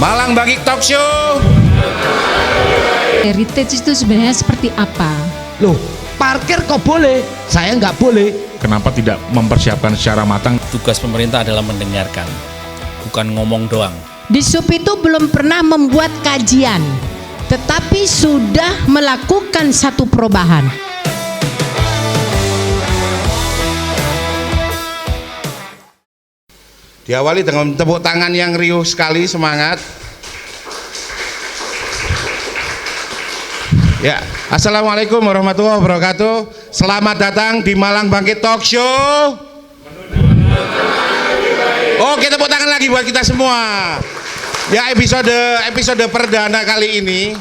Malang Bangkit Talk Show. Heritage itu sebenarnya seperti apa? Loh, parkir kok boleh, saya nggak boleh. Kenapa tidak mempersiapkan secara matang? Tugas pemerintah adalah mendengarkan, bukan ngomong doang. Dishub itu belum pernah membuat kajian, tetapi sudah melakukan satu perubahan. Diawali dengan tepuk tangan yang riuh sekali, semangat. Ya, assalamualaikum warahmatullahi wabarakatuh. Selamat datang di Malang Bangkit Talk Show. Oke, tepuk tangan lagi buat kita semua. Ya, episode perdana kali ini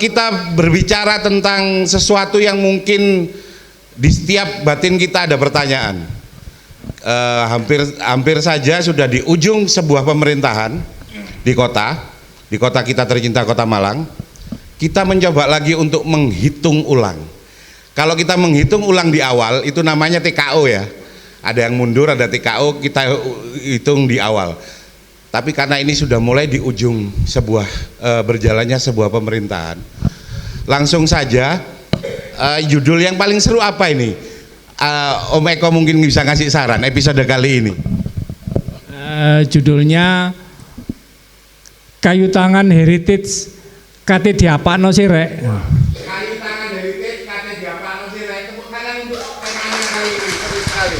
kita berbicara tentang sesuatu yang mungkin di setiap batin kita ada pertanyaan. Hampir saja sudah di ujung sebuah pemerintahan di kota kita tercinta, Kota Malang. Kita mencoba lagi untuk menghitung ulang. Kalau kita menghitung ulang di awal, itu namanya TKO ya. Ada yang mundur, ada TKO, kita hitung di awal. Tapi karena ini sudah mulai di ujung berjalannya sebuah pemerintahan, langsung saja judul yang paling seru apa ini? Om Eko mungkin bisa ngasih saran episode kali ini. Judulnya Kayu Tangan Heritage kate diapakno sirek. Kayu Tangan Heritage kate diapakno sirek. Tepuk tangan untuk temanya kali ini, seru sekali.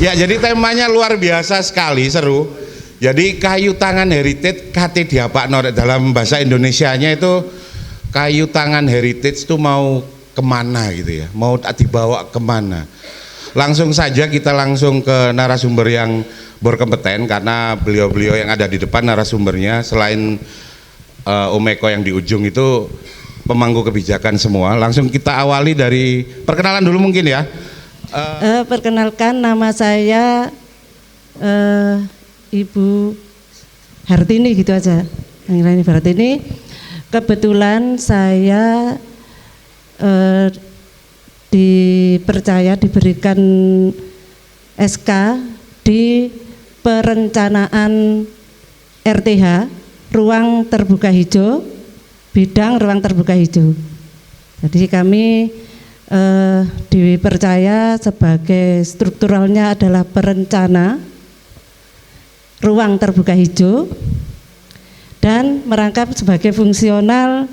Ya, jadi temanya luar biasa sekali, seru. Jadi Kayu Tangan Heritage kate diapakno, dalam bahasa Indonesianya itu kayu tangan heritage itu mau kemana gitu ya, mau dibawa kemana. Langsung saja kita langsung ke narasumber yang berkompeten, karena beliau-beliau yang ada di depan narasumbernya selain Om Eko yang di ujung itu pemangku kebijakan semua. Langsung kita awali dari perkenalan dulu mungkin ya. Perkenalkan, nama saya Ibu Hartini, gitu aja. Panggilan Ibu Hartini. Kebetulan saya diberikan SK di perencanaan RTH, ruang terbuka hijau, bidang ruang terbuka hijau. Jadi kami dipercaya sebagai strukturalnya adalah perencana ruang terbuka hijau dan merangkap sebagai fungsional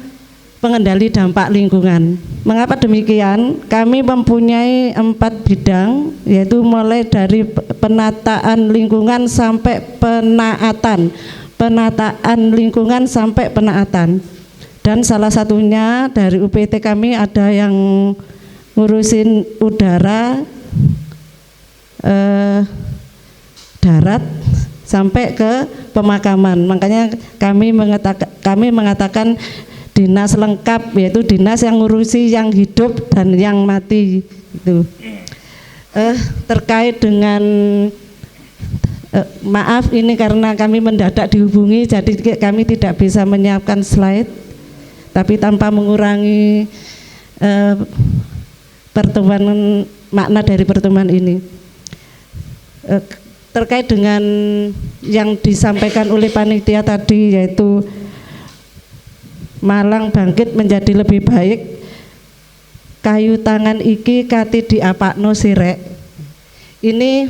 pengendali dampak lingkungan. Mengapa demikian? Kami mempunyai 4 bidang, yaitu mulai dari penataan lingkungan sampai penataan lingkungan sampai penaatan. Dan salah satunya dari UPT kami ada yang ngurusin udara, darat sampai ke pemakaman. Makanya kami mengatakan dinas lengkap, yaitu dinas yang ngurusi yang hidup dan yang mati itu. Terkait dengan maaf ini karena kami mendadak dihubungi, jadi kami tidak bisa menyiapkan slide, tapi tanpa mengurangi makna dari pertemuan ini. Terkait dengan yang disampaikan oleh panitia tadi, yaitu Malang bangkit menjadi lebih baik, kayu tangan iki kati diapakno sirek. Ini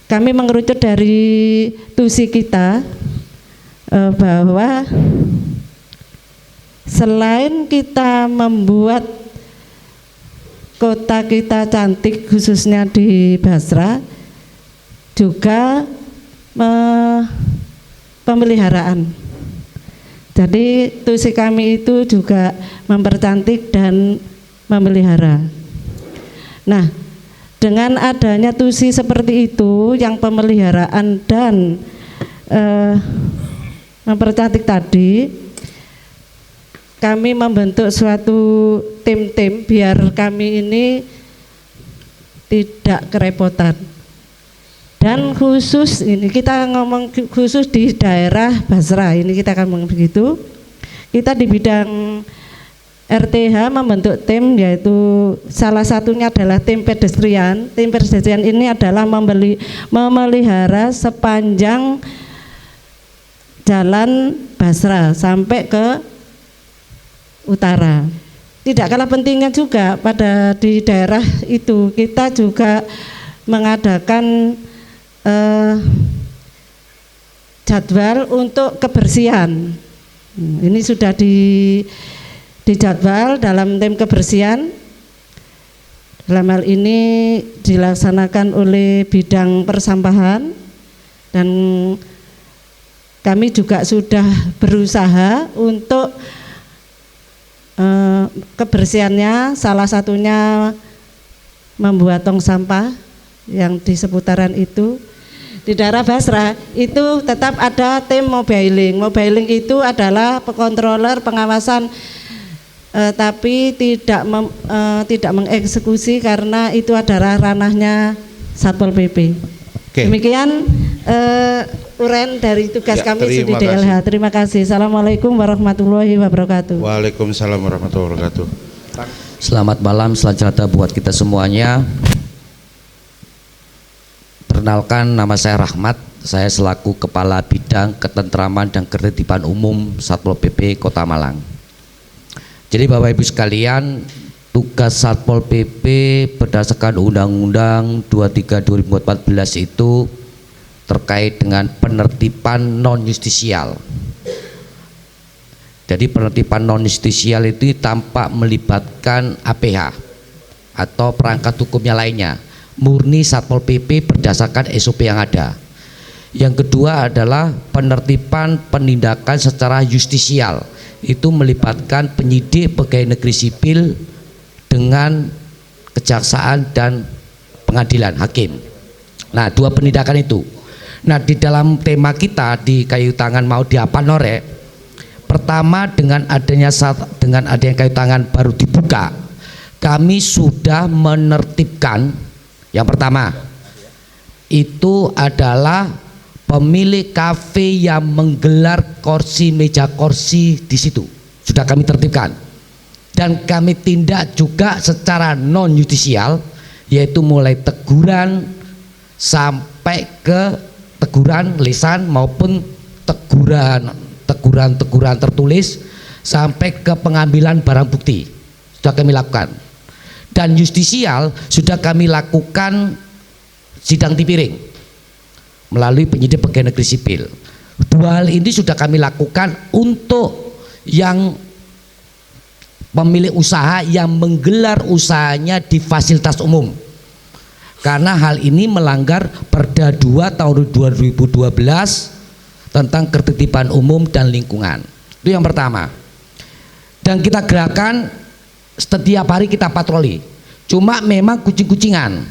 kami mengerucut dari tusi kita bahwa selain kita membuat kota kita cantik, khususnya di Basra, juga pemeliharaan. Jadi tusi kami itu juga mempercantik dan memelihara. Nah, dengan adanya tusi seperti itu yang pemeliharaan dan mempercantik tadi, kami membentuk suatu tim-tim biar kami ini tidak kerepotan. Dan khusus ini kita ngomong khusus di daerah Basra ini, kita akan ngomong begitu. Kita di bidang RTH membentuk tim, yaitu salah satunya adalah tim pedestrian. Tim pedestrian ini adalah memelihara sepanjang Jalan Basra sampai ke utara. Tidak kalah pentingnya juga pada di daerah itu kita juga mengadakan jadwal untuk kebersihan. Ini sudah dijadwal dalam tim kebersihan. Dalam hal ini dilaksanakan oleh bidang persampahan dan kami juga sudah berusaha untuk kebersihannya, salah satunya membuat tong sampah yang di seputaran itu. Di daerah Basra itu tetap ada tim mobiling. Mobiling itu adalah controller pengawasan, tapi tidak mengeksekusi karena itu adalah ranahnya Satpol PP. Oke. Demikian uraian dari tugas Ya, kami terima Sudi DLH. Terima kasih. Assalamualaikum warahmatullahi wabarakatuh. Waalaikumsalam warahmatullahi wabarakatuh. Selamat malam, sejahtera buat kita semuanya. Perkenalkan, nama saya Rahmat. Saya selaku Kepala Bidang Ketentraman dan Ketertiban Umum Satpol PP Kota Malang. Jadi Bapak Ibu sekalian, tugas Satpol PP berdasarkan Undang-Undang 23 2014 itu terkait dengan penertiban non justisial. Jadi penertiban non justisial itu tampak melibatkan APH atau perangkat hukumnya lainnya, murni Satpol PP berdasarkan SOP yang ada. Yang kedua adalah penertiban penindakan secara justisial, itu melibatkan penyidik pegawai negeri sipil dengan kejaksaan dan pengadilan hakim. Nah, dua penindakan itu. Nah, di dalam tema kita di kayu tangan mau diapa norek, pertama dengan adanya kayu tangan baru dibuka, kami sudah menertibkan. Yang pertama itu adalah pemilik kafe yang menggelar meja kursi di situ sudah kami tertibkan, dan kami tindak juga secara non justisial, yaitu mulai teguran sampai ke teguran lisan maupun teguran tertulis sampai ke pengambilan barang bukti sudah kami lakukan. Dan justisial sudah kami lakukan sidang tipiring melalui penyidik pegawai negeri sipil. Dua hal ini sudah kami lakukan untuk yang pemilik usaha yang menggelar usahanya di fasilitas umum, karena hal ini melanggar Perda 2 tahun 2012 tentang ketertiban umum dan lingkungan. Itu yang pertama. Dan kita gerakan setiap hari kita patroli. Cuma memang kucing-kucingan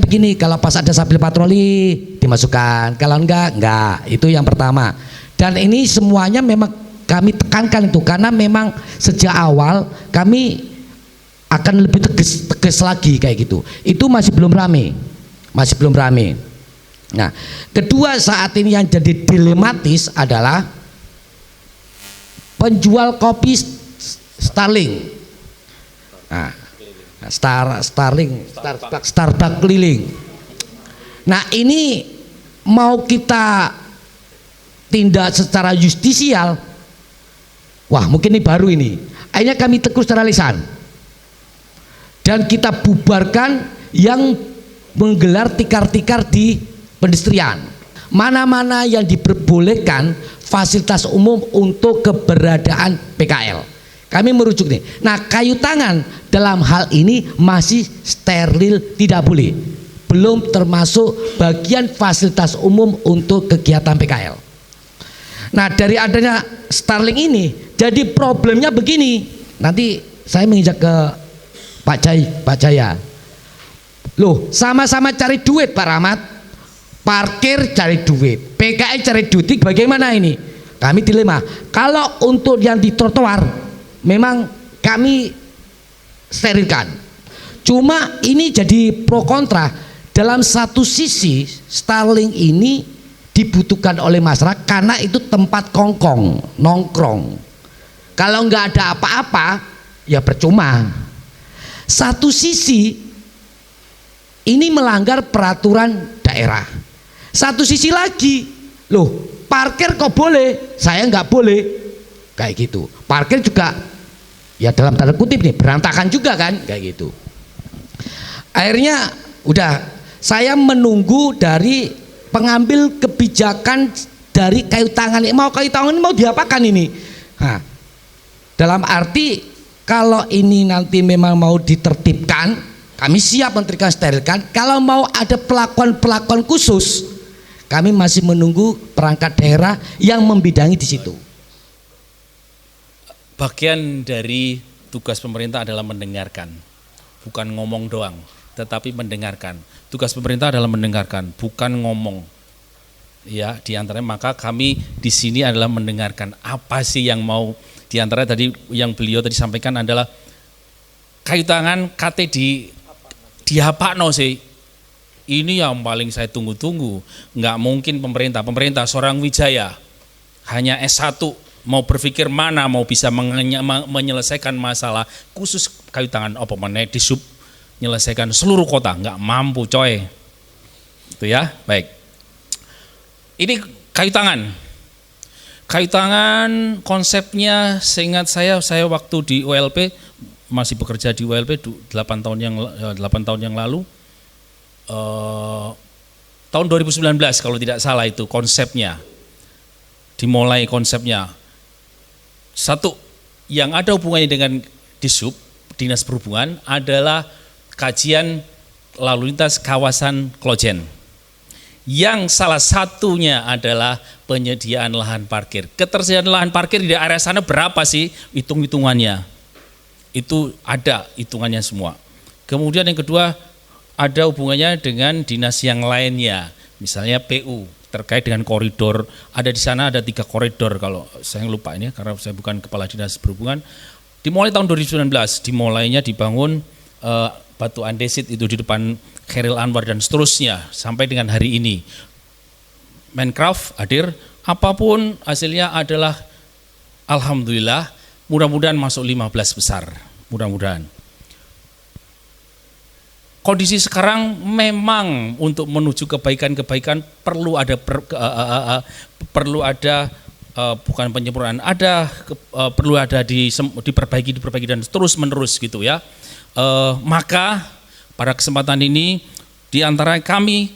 begini, kalau pas ada sambil patroli dimasukkan, kalau enggak. Itu yang pertama. Dan ini semuanya memang kami tekankan itu, karena memang sejak awal kami akan lebih tegas lagi kayak gitu. Itu masih belum rame. Nah, kedua saat ini yang jadi dilematis adalah penjual kopi Starling. Nah, Starbucks keliling. Nah, ini mau kita tindak secara justisial. Wah, mungkin ini baru ini. Akhirnya kami tegur secara lisan. Dan kita bubarkan yang menggelar tikar-tikar di pedestrian. Mana-mana yang diperbolehkan fasilitas umum untuk keberadaan PKL. Kami merujuk nih. Nah, kayu tangan dalam hal ini masih steril, tidak boleh. Belum termasuk bagian fasilitas umum untuk kegiatan PKL. Nah, dari adanya Starling ini, jadi problemnya begini. Nanti saya menginjak ke Pak Jaya. Loh, sama-sama cari duit Pak Rahmat. Parkir cari duit, PKL cari duit, bagaimana ini? Kami dilema. Kalau untuk yang di trotoar memang kami sterilkan. Cuma ini jadi pro kontra. Dalam satu sisi Starling ini dibutuhkan oleh masyarakat karena itu tempat nongkrong. Kalau nggak ada apa-apa ya percuma. Satu sisi ini melanggar peraturan daerah. Satu sisi lagi, loh, parkir kok boleh, saya nggak boleh, kayak gitu. Parkir juga ya dalam tanda kutip nih berantakan juga kan, kayak gitu. Akhirnya udah saya menunggu dari pengambil kebijakan dari kayu tangan. Mau kayu tangan mau diapakan ini? Nah, dalam arti kalau ini nanti memang mau ditertibkan, kami siap menterikan sterilkan. Kalau mau ada pelakuan khusus, kami masih menunggu perangkat daerah yang membidangi di situ. Bagian dari tugas pemerintah adalah mendengarkan, bukan ngomong doang, tetapi mendengarkan. Tugas pemerintah adalah mendengarkan, bukan ngomong. Ya, diantaranya maka kami di sini adalah mendengarkan apa sih yang mau. Diantaranya tadi yang beliau tadi sampaikan adalah kayu tangan kate dihapakno sih. Ini yang paling saya tunggu-tunggu. Nggak mungkin pemerintah seorang Wijaya hanya S1 mau berpikir mana mau bisa menyelesaikan masalah khusus kayu tangan apa meneh disub menyelesaikan seluruh kota, nggak mampu coy. Itu ya, baik. Ini kayu tangan. Kayu tangan konsepnya seingat saya waktu di ULP masih bekerja di ULP 8 tahun yang lalu. Tahun 2019 kalau tidak salah itu konsepnya dimulai konsepnya. Satu yang ada hubungannya dengan Disub, Dinas Perhubungan adalah kajian lalu lintas kawasan Klojen yang salah satunya adalah penyediaan lahan parkir. Ketersediaan lahan parkir di area sana berapa sih hitung-hitungannya, itu ada hitungannya semua. Kemudian yang kedua ada hubungannya dengan dinas yang lainnya, misalnya PU terkait dengan koridor. Ada di sana ada 3 koridor kalau saya lupa ini karena saya bukan kepala dinas perhubungan. Dimulai tahun 2019, dimulainya dibangun batu andesit itu di depan Khairil Anwar dan seterusnya sampai dengan hari ini. Menkraf hadir, apapun hasilnya adalah alhamdulillah, mudah-mudahan masuk 15 besar, mudah-mudahan. Kondisi sekarang memang untuk menuju kebaikan-kebaikan perlu ada bukan penyempurnaan, perlu ada diperbaiki dan terus menerus gitu ya. Maka pada kesempatan ini di antara kami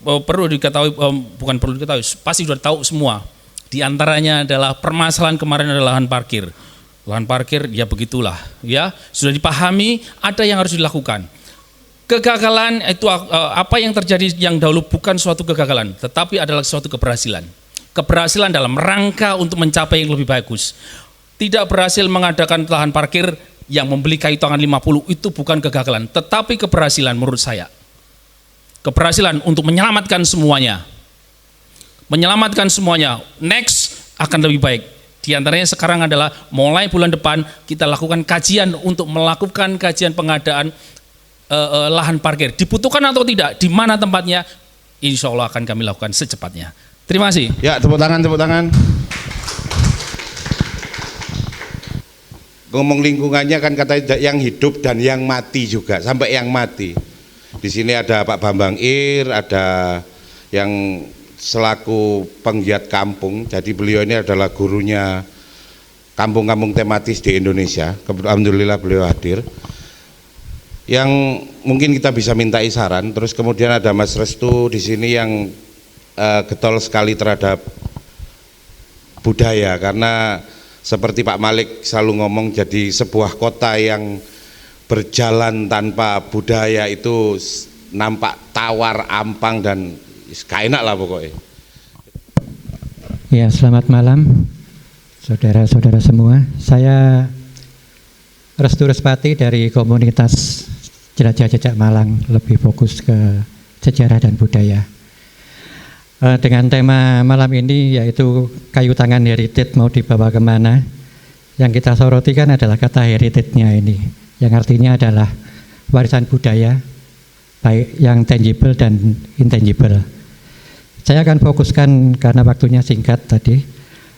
perlu diketahui, bukan perlu diketahui, pasti sudah tahu semua. Di antaranya adalah permasalahan kemarin adalah lahan parkir. Lahan parkir ya begitulah ya, sudah dipahami, ada yang harus dilakukan. Kegagalan itu apa yang terjadi yang dahulu bukan suatu kegagalan, tetapi adalah suatu keberhasilan. Keberhasilan dalam rangka untuk mencapai yang lebih bagus. Tidak berhasil mengadakan lahan parkir yang membeli kayu tangan 50 itu bukan kegagalan, tetapi keberhasilan menurut saya. Keberhasilan untuk menyelamatkan semuanya. Menyelamatkan semuanya. Next akan lebih baik. Di antaranya sekarang adalah mulai bulan depan kita lakukan kajian untuk melakukan kajian pengadaan lahan parkir, dibutuhkan atau tidak, di mana tempatnya, insya Allah akan kami lakukan secepatnya. Terima kasih. Ya, tepuk tangan, tepuk tangan. Ngomong lingkungannya kan katanya yang hidup dan yang mati juga, sampai yang mati. Di sini ada Pak Bambang Ir, ada yang selaku penggiat kampung, jadi beliau ini adalah gurunya kampung-kampung tematis di Indonesia. Alhamdulillah beliau hadir. Yang mungkin kita bisa minta saran. Terus kemudian ada Mas Restu di sini yang getol sekali terhadap budaya, karena seperti Pak Malik selalu ngomong, jadi sebuah kota yang berjalan tanpa budaya itu nampak tawar, ampang, dan gak enak lah pokoknya. Ya, selamat malam saudara-saudara semua. Saya Restu Respati dari komunitas Jelajah Jejak Malang, lebih fokus ke sejarah dan budaya. Dengan tema malam ini yaitu kayu tangan heritage mau dibawa kemana, yang kita soroti kan adalah kata heritage-nya ini, yang artinya adalah warisan budaya, baik yang tangible dan intangible. Saya akan fokuskan, karena waktunya singkat tadi,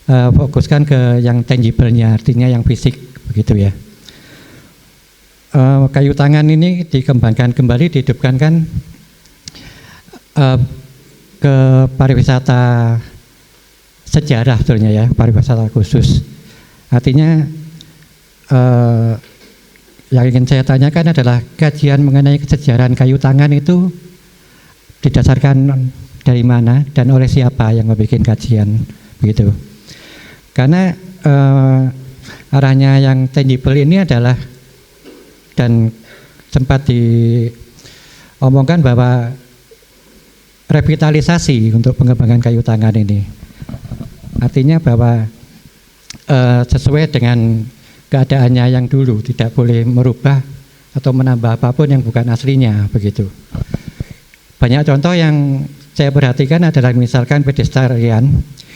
fokuskan ke yang tangible-nya, artinya yang fisik, begitu ya. Kayu tangan ini dikembangkan kembali, dihidupkan kan ke pariwisata sejarah sebetulnya ya, pariwisata khusus. Artinya yang ingin saya tanyakan adalah kajian mengenai kesejarahan kayu tangan itu didasarkan dari mana dan oleh siapa yang membuat kajian begitu. Karena arahnya yang tangible ini adalah, dan sempat diomongkan bahwa revitalisasi untuk pengembangan kayu tangan ini. Artinya bahwa sesuai dengan keadaannya yang dulu, tidak boleh merubah atau menambah apapun yang bukan aslinya begitu. Banyak contoh yang saya perhatikan adalah misalkan pedestrian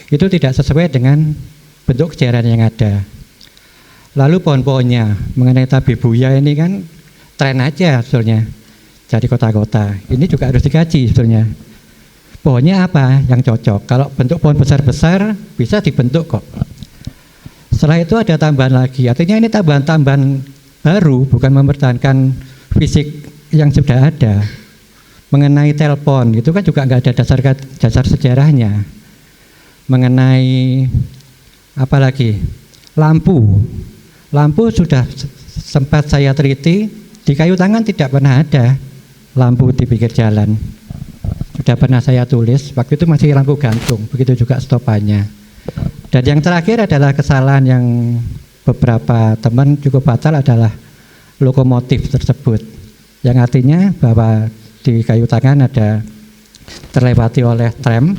itu tidak sesuai dengan bentuk kejayaan yang ada. Lalu pohon-pohonnya mengenai tabebuya ini kan tren aja sebetulnya jadi kota-kota. Ini juga harus dikaji sebetulnya. Pohonnya apa yang cocok? Kalau bentuk pohon besar-besar bisa dibentuk kok. Setelah itu ada tambahan lagi, artinya ini tambahan-tambahan baru, bukan mempertahankan fisik yang sudah ada. Mengenai telepon, itu kan juga nggak ada dasar sejarahnya. Mengenai apa lagi? Lampu sudah sempat saya teliti, di kayu tangan tidak pernah ada lampu di pinggir jalan. Sudah pernah saya tulis, waktu itu masih lampu gantung, begitu juga stopannya. Dan yang terakhir adalah kesalahan yang beberapa teman cukup fatal adalah lokomotif tersebut, yang artinya bahwa di kayu tangan ada terlewati oleh tram,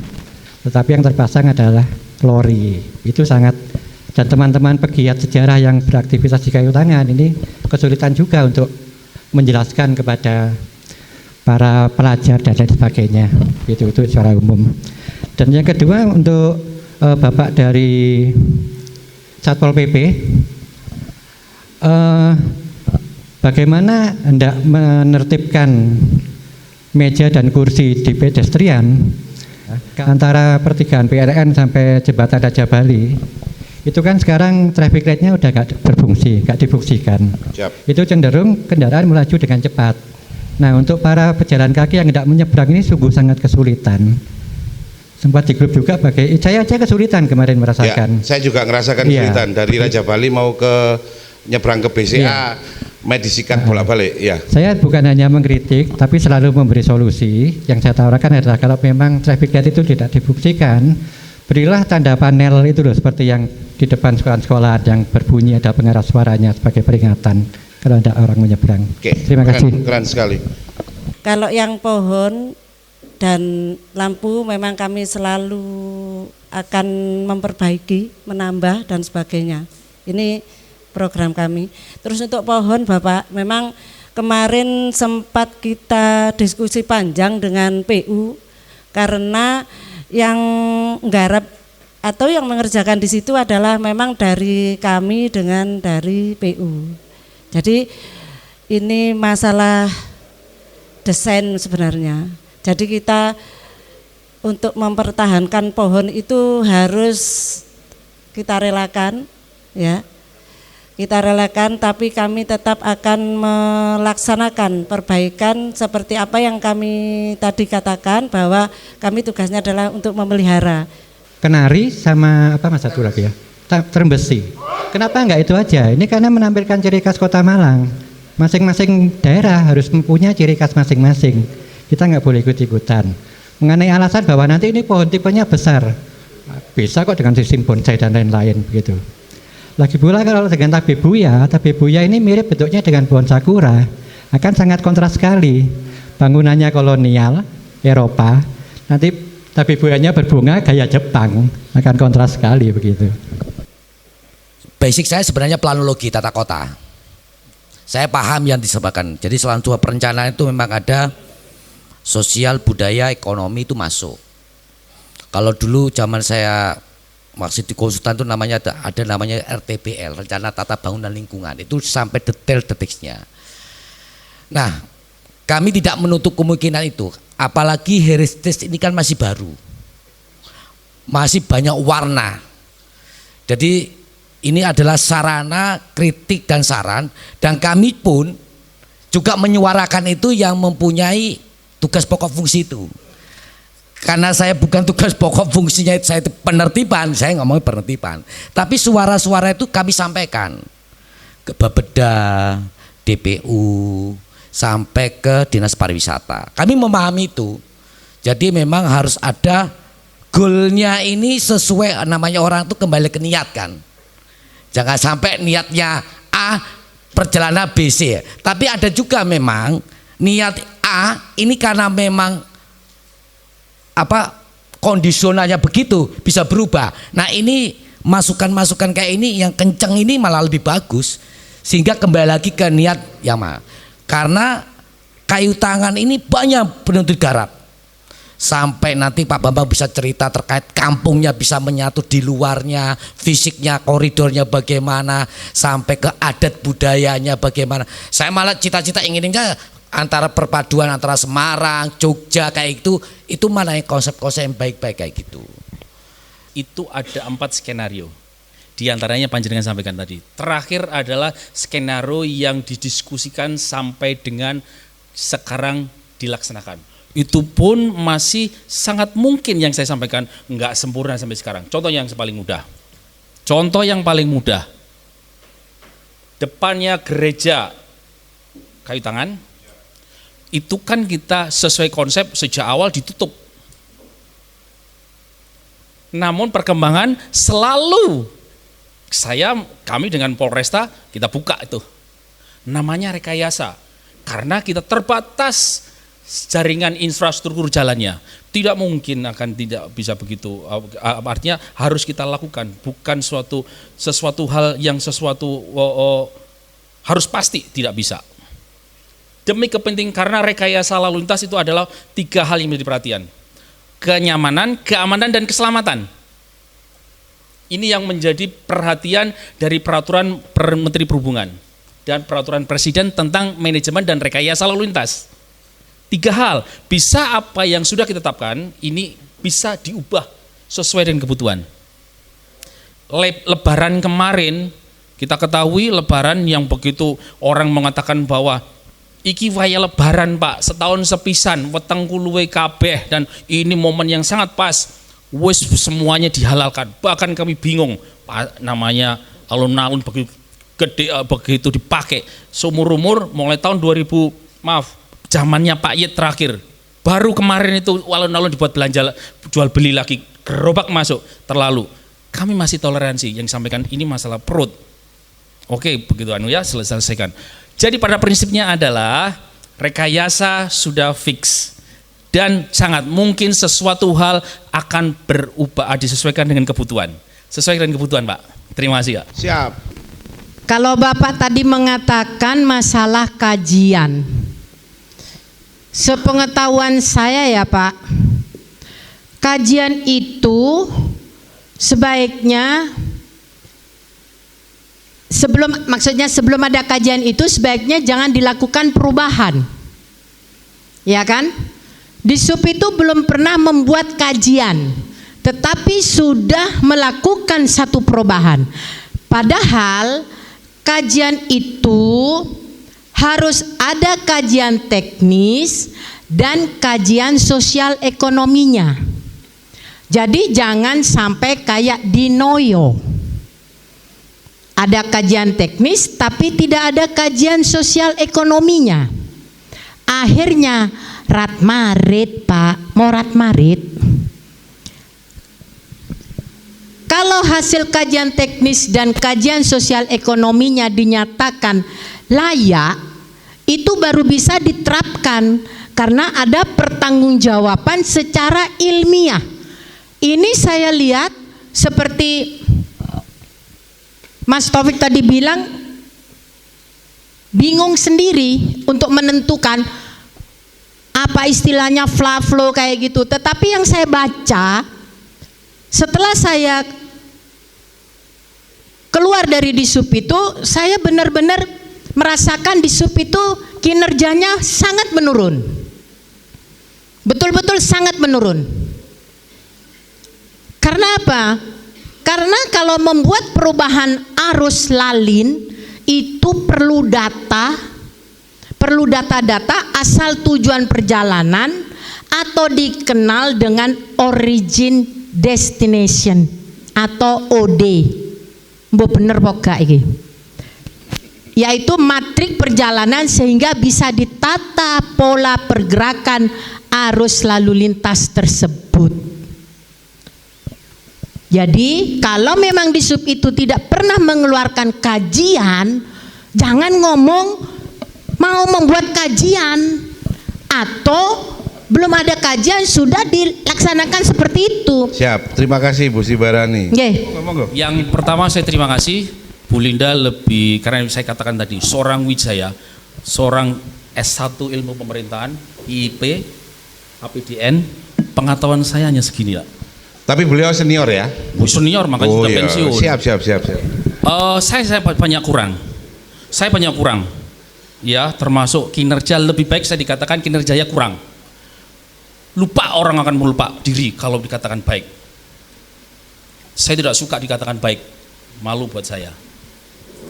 tetapi yang terpasang adalah lori. Itu sangat, dan teman-teman pegiat sejarah yang beraktivitas di kayu tangan ini kesulitan juga untuk menjelaskan kepada para pelajar dan lain sebagainya. Itu secara umum. Dan yang kedua untuk Bapak dari Satpol PP, bagaimana hendak menertibkan meja dan kursi di pedestrian antara pertigaan PLN sampai jembatan Raja Bali. Itu kan sekarang traffic light-nya udah nggak berfungsi, nggak difungsikan. Itu cenderung kendaraan melaju dengan cepat. Nah, untuk para pejalan kaki yang hendak menyeberang ini sungguh sangat kesulitan. Sempat di grup juga saya aja kesulitan kemarin merasakan. Ya, saya juga ngerasakan kesulitan dari Raja Bali mau ke nyebrang ke BCA, Medisikat bolak-balik. Ya. Saya bukan hanya mengkritik, tapi selalu memberi solusi. Yang saya tawarkan adalah kalau memang traffic light itu tidak difungsikan, berilah tanda panel itu loh, seperti yang di depan sekolah-sekolah yang berbunyi ada pengeras suaranya sebagai peringatan kalau ada orang menyeberang. Oke, terima kasih. Keren sekali. Kalau yang pohon dan lampu memang kami selalu akan memperbaiki, menambah dan sebagainya. Ini program kami. Terus untuk pohon Bapak, memang kemarin sempat kita diskusi panjang dengan PU karena yang nggarap atau yang mengerjakan di situ adalah memang dari kami dengan dari PU. Jadi ini masalah desain sebenarnya. Jadi kita untuk mempertahankan pohon itu harus kita relakan, ya. Kita relakan, tapi kami tetap akan melaksanakan perbaikan seperti apa yang kami tadi katakan, bahwa kami tugasnya adalah untuk memelihara. Kenari sama apa Mas satu lagi ya? Term besi. Kenapa enggak itu aja? Ini karena menampilkan ciri khas Kota Malang. Masing-masing daerah harus mempunyai ciri khas masing-masing. Kita nggak boleh ikut-ikutan. Mengenai alasan bahwa nanti ini pohon tipenya besar, bisa kok dengan sistem bonsai dan lain-lain begitu. Lagi pula kalau dengan tabebuya ini mirip bentuknya dengan pohon sakura, akan sangat kontras sekali. Bangunannya kolonial Eropa, nanti tabebuyanya berbunga gaya Jepang, akan kontras sekali begitu. Basic saya sebenarnya planologi tata kota. Saya paham yang disebutkan. Jadi selama perencanaan itu memang ada sosial, budaya, ekonomi itu masuk. Kalau dulu zaman saya masih di konsultan itu namanya ada namanya RTBL, Rencana Tata Bangunan Lingkungan. Itu sampai detail detiknya. Nah, kami tidak menutup kemungkinan itu. Apalagi heritage ini kan masih baru. Masih banyak warna. Jadi ini adalah sarana kritik dan saran, dan kami pun juga menyuarakan itu yang mempunyai tugas pokok fungsi itu. karena saya bukan tugas pokok, fungsinya itu saya itu penertiban, saya ngomong penertiban. Tapi suara-suara itu kami sampaikan ke Bapeda, DPU, sampai ke Dinas Pariwisata. Kami memahami itu. Jadi memang harus ada goalnya ini sesuai, namanya orang itu kembali ke niat kan. Jangan sampai niatnya A, perjalanan B, C. Tapi ada juga memang niat A ini karena memang kondisionalnya begitu bisa berubah. Nah ini masukan-masukan kayak ini yang kenceng ini malah lebih bagus, sehingga kembali lagi ke niat yang mana. Karena kayu tangan ini banyak penuntut garap. Sampai nanti Pak Bambang bisa cerita terkait kampungnya bisa menyatu di luarnya, fisiknya, koridornya bagaimana, sampai ke adat budayanya bagaimana. Saya malah cita-cita inginnya antara perpaduan antara Semarang, Jogja kayak itu mana yang konsep-konsep yang baik-baik kayak gitu. Itu ada 4 skenario. Di antaranya panjenengan sampaikan tadi. Terakhir adalah skenario yang didiskusikan sampai dengan sekarang dilaksanakan. Itu pun masih sangat mungkin yang saya sampaikan nggak sempurna sampai sekarang. Contoh yang paling mudah. Depannya gereja kayu tangan, itu kan kita sesuai konsep sejak awal ditutup. Namun perkembangan selalu kami dengan Polresta kita buka itu. Namanya rekayasa. Karena kita terbatas jaringan infrastruktur jalannya. Tidak mungkin akan tidak bisa begitu. Artinya harus kita lakukan, bukan sesuatu hal yang harus pasti tidak bisa. Demi kepentingan, karena rekayasa lalu lintas itu adalah 3 hal yang menjadi perhatian. Kenyamanan, keamanan, dan keselamatan. Ini yang menjadi perhatian dari peraturan Menteri Perhubungan dan peraturan Presiden tentang manajemen dan rekayasa lalu lintas. 3 hal, bisa apa yang sudah kita tetapkan, ini bisa diubah sesuai dengan kebutuhan. Lebaran kemarin, kita ketahui lebaran yang begitu orang mengatakan bahwa iki waya lebaran Pak, setahun sepisan, weteng kuluwe kabeh, dan ini momen yang sangat pas, wis semuanya dihalalkan. Bahkan kami bingung, namanya alun-alun begitu gede, begitu dipakai, seumur-umur mulai tahun 2000, zamannya Pak Yed terakhir, baru kemarin itu alun-alun dibuat belanja, jual beli lagi, gerobak masuk, terlalu. Kami masih toleransi, yang sampaikan ini masalah perut. Oke, begitu selesaikan. Jadi pada prinsipnya adalah rekayasa sudah fix dan sangat mungkin sesuatu hal akan berubah, disesuaikan dengan kebutuhan. Sesuai dengan kebutuhan, Pak. Terima kasih, Pak. Siap. Kalau Bapak tadi mengatakan masalah kajian, sepengetahuan saya ya Pak, kajian itu sebaiknya sebelum ada kajian itu sebaiknya jangan dilakukan perubahan, ya kan? Di SUP itu belum pernah membuat kajian, tetapi sudah melakukan satu perubahan. Padahal kajian itu harus ada kajian teknis dan kajian sosial ekonominya. Jadi jangan sampai kayak di Noyo. Ada kajian teknis tapi tidak ada kajian sosial ekonominya. Akhirnya rat-marit Pak, mau rat-marit. Kalau hasil kajian teknis dan kajian sosial ekonominya dinyatakan layak, itu baru bisa diterapkan karena ada pertanggungjawaban secara ilmiah. Ini saya lihat seperti Mas Taufik tadi bilang, bingung sendiri untuk menentukan apa istilahnya flow kayak gitu. Tetapi yang saya baca setelah saya keluar dari Disup itu, saya benar-benar merasakan Disup itu kinerjanya sangat menurun. Betul-betul sangat menurun. Karena apa? Karena kalau membuat perubahan arus lalin itu perlu data-data asal tujuan perjalanan, atau dikenal dengan origin destination atau OD. Mbok bener apa gak iki? Yaitu matrik perjalanan sehingga bisa ditata pola pergerakan arus lalu lintas tersebut. Jadi kalau memang di sub itu tidak pernah mengeluarkan kajian, jangan ngomong mau membuat kajian atau belum ada kajian sudah dilaksanakan seperti itu. Siap, terima kasih Bu Sibarani. Nggih. Yang pertama saya terima kasih Bu Linda, lebih karena saya katakan tadi seorang wijaya, seorang S1 ilmu pemerintahan, IP, APDN, pengetahuan saya hanya segini lah. Tapi beliau senior ya? Senior makanya sudah iya. pensiun. Siap. Saya banyak kurang. Saya banyak kurang. Ya, termasuk kinerja lebih baik saya dikatakan kinerjanya kurang. Lupa, orang akan melupa diri kalau dikatakan baik. Saya tidak suka dikatakan baik. Malu buat saya.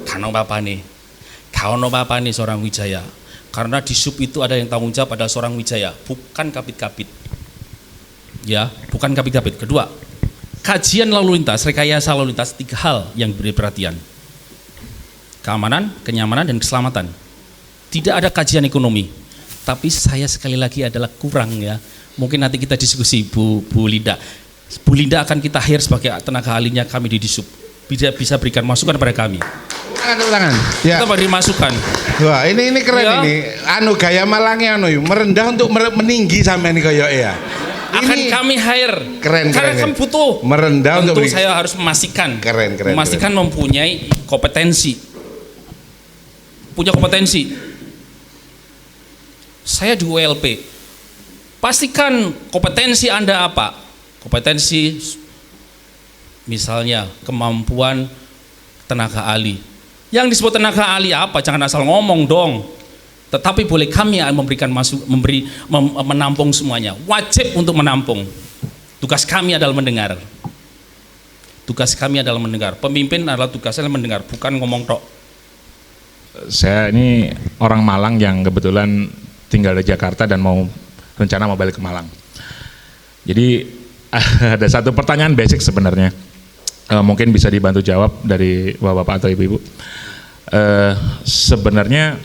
Kano apa nih seorang wijaya. Karena di sub itu ada yang tanggung jawab, ada seorang wijaya, bukan kabit-kabit. Ya, bukan kabit-kabit. Kedua, kajian lalu lintas, rekayasa lalu lintas, 3 hal yang beri perhatian. Keamanan, kenyamanan, dan keselamatan. Tidak ada kajian ekonomi. Tapi saya sekali lagi adalah kurang ya. Mungkin nanti kita diskusi Bu Linda. Bu Linda akan kita hire sebagai tenaga ahlinya kami di Disub. Bisa berikan masukan pada kami. Tangan. Ya. Kita beri masukan. Wah, ini keren ya. Ini. Gaya Malangnya merendah untuk meninggi sampai ini kayak ya. Akan kami hire. Keren. Karena kami butuh. Merendah tentu untuk saya harus memastikan. Keren. Memastikan mempunyai kompetensi. Punya kompetensi. Saya di ULP. Pastikan kompetensi Anda apa? Kompetensi misalnya kemampuan tenaga ahli. Yang disebut tenaga ahli apa? Jangan asal ngomong dong. Tetapi boleh kami memberikan menampung semuanya. Wajib untuk menampung. Tugas kami adalah mendengar. Pemimpin adalah tugasnya mendengar, bukan ngomong tok. Saya ini orang Malang yang kebetulan tinggal di Jakarta dan rencana mau balik ke Malang. Jadi ada satu pertanyaan basic sebenarnya, mungkin bisa dibantu jawab dari bapak-bapak atau ibu-ibu. Sebenarnya